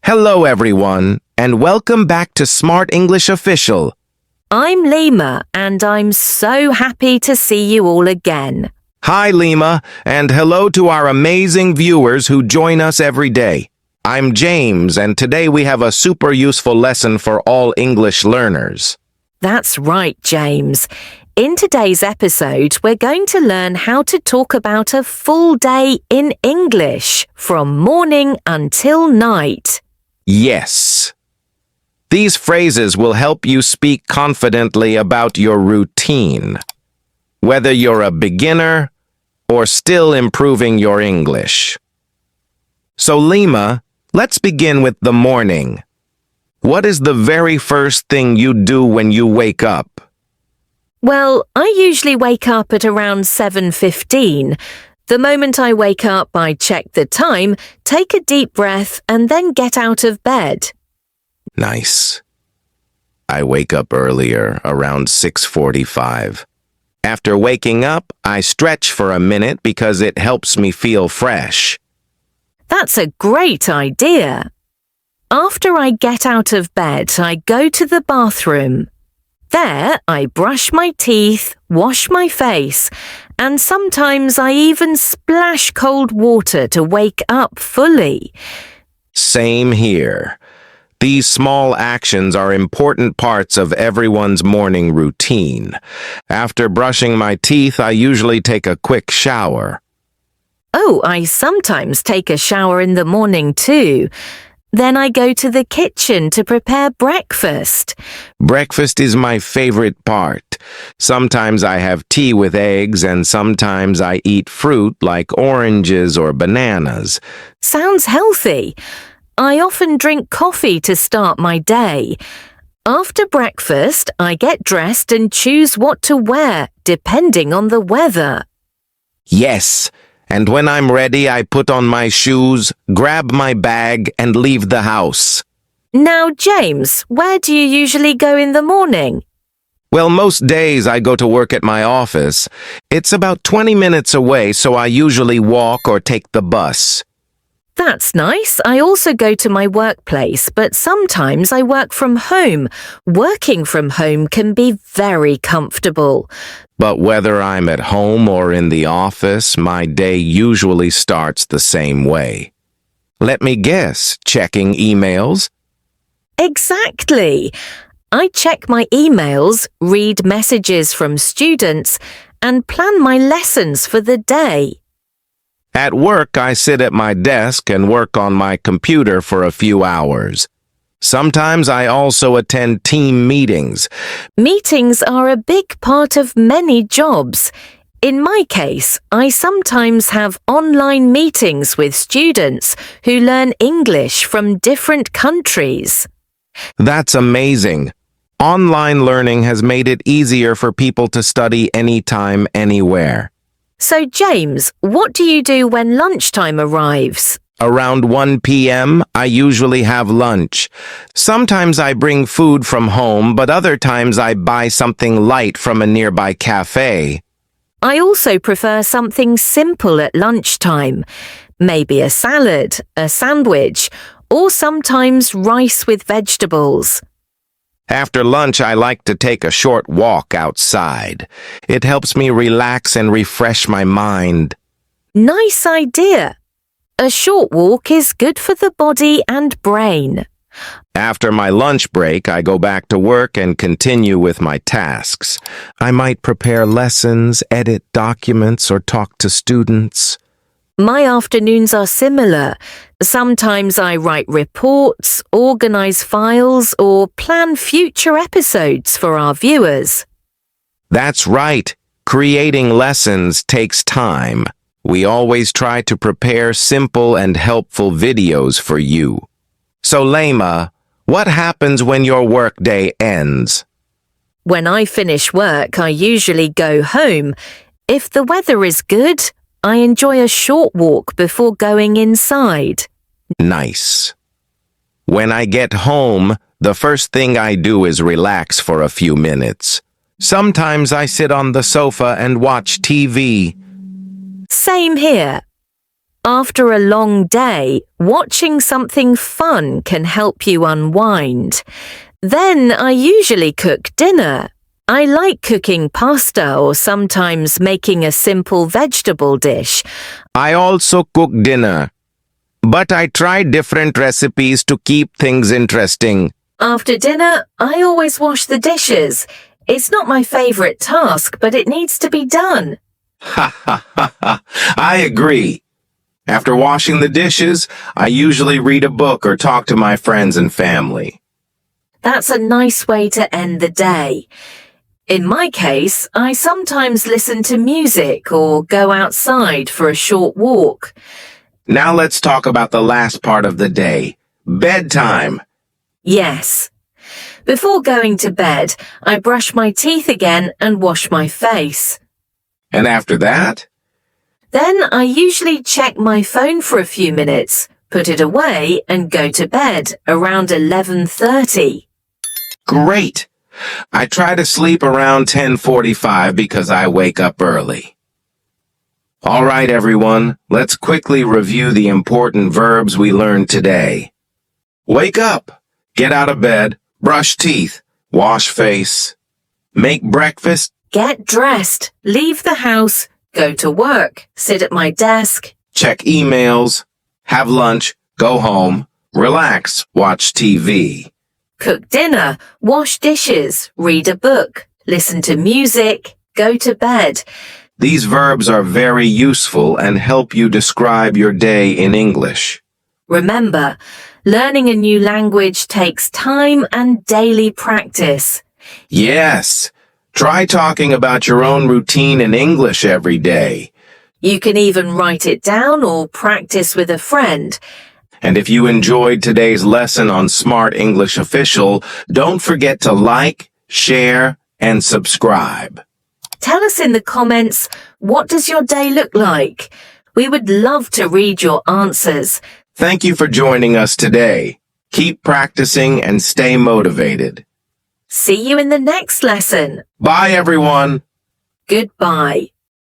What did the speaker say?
Hello, everyone, and welcome back to Smart English Official. I'm Lima, and I'm so happy to see you all again. Hi, Lima, and hello to our amazing viewers who join us every day. I'm James, and today we have a super useful lesson for all English learners. That's right, James. In today's episode, we're going to learn how to talk about a full day in English, from morning until night. Yes. These phrases will help you speak confidently about your routine, whether you're a beginner or still improving your English. So, Lima, let's begin with the morning. What is the very first thing you do when you wake up? Well, I usually wake up at around 7:15. The moment I wake up, I check the time, take a deep breath, and then get out of bed. Nice. I wake up earlier, around 6:45. After waking up, I stretch for a minute because it helps me feel fresh. That's a great idea. After I get out of bed, I go to the bathroom. There, I brush my teeth, wash my face, and sometimes I even splash cold water to wake up fully. Same here. These small actions are important parts of everyone's morning routine. After brushing my teeth, I usually take a quick shower. Oh, I sometimes take a shower in the morning too. Then I go to the kitchen to prepare breakfast. Breakfast is my favorite part. Sometimes I have tea with eggs and sometimes I eat fruit like oranges or bananas. Sounds healthy. I often drink coffee to start my day. After breakfast, I get dressed and choose what to wear, depending on the weather. Yes, and when I'm ready, I put on my shoes, grab my bag, and leave the house. Now, James, where do you usually go in the morning? Well, most days I go to work at my office. It's about 20 minutes away, so I usually walk or take the bus. That's nice. I also go to my workplace, but sometimes I work from home. Working from home can be very comfortable. But whether I'm at home or in the office, my day usually starts the same way. Let me guess, checking emails? Exactly. I check my emails, read messages from students, and plan my lessons for the day. At work, I sit at my desk and work on my computer for a few hours. Sometimes I also attend team meetings. Meetings are a big part of many jobs. In my case, I sometimes have online meetings with students who learn English from different countries. That's amazing. Online learning has made it easier for people to study anytime, anywhere. So, James, what do you do when lunchtime arrives? Around 1 p.m., I usually have lunch. Sometimes I bring food from home, but other times I buy something light from a nearby cafe. I also prefer something simple at lunchtime. Maybe a salad, a sandwich, or sometimes rice with vegetables. After lunch, I like to take a short walk outside. It helps me relax and refresh my mind. Nice idea. A short walk is good for the body and brain. After my lunch break, I go back to work and continue with my tasks. I might prepare lessons, edit documents, or talk to students. My afternoons are similar. Sometimes I write reports, organize files, or plan future episodes for our viewers. That's right. Creating lessons takes time. We always try to prepare simple and helpful videos for you. So, Lema, what happens when your workday ends? When I finish work, I usually go home. If the weather is good, I enjoy a short walk before going inside. Nice. When I get home, the first thing I do is relax for a few minutes. Sometimes I sit on the sofa and watch TV. Same here. After a long day, watching something fun can help you unwind. Then I usually cook dinner. I like cooking pasta or sometimes making a simple vegetable dish. I also cook dinner, but I try different recipes to keep things interesting. After dinner, I always wash the dishes. It's not my favorite task, but it needs to be done. Ha ha ha ha. I agree. After washing the dishes, I usually read a book or talk to my friends and family. That's a nice way to end the day. In my case, I sometimes listen to music or go outside for a short walk. Now let's talk about the last part of the day, bedtime. Yes. Before going to bed, I brush my teeth again and wash my face. And after that? Then I usually check my phone for a few minutes, put it away and go to bed around 11:30. Great! I try to sleep around 10:45 because I wake up early. All right, everyone, let's quickly review the important verbs we learned today. Wake up, get out of bed, brush teeth, wash face, make breakfast, Get dressed, leave the house, go to work, sit at my desk. check emails, have lunch, go home, relax, watch TV. Cook dinner, wash dishes, read a book, listen to music, go to bed. These verbs are very useful and help you describe your day in English. Remember, learning a new language takes time and daily practice. Yes, try talking about your own routine in English every day. You can even write it down or practice with a friend. And if you enjoyed today's lesson on Smart English Official, don't forget to like, share, and subscribe. Tell us in the comments, what does your day look like? We would love to read your answers. Thank you for joining us today. Keep practicing and stay motivated. See you in the next lesson. Bye, everyone. Goodbye.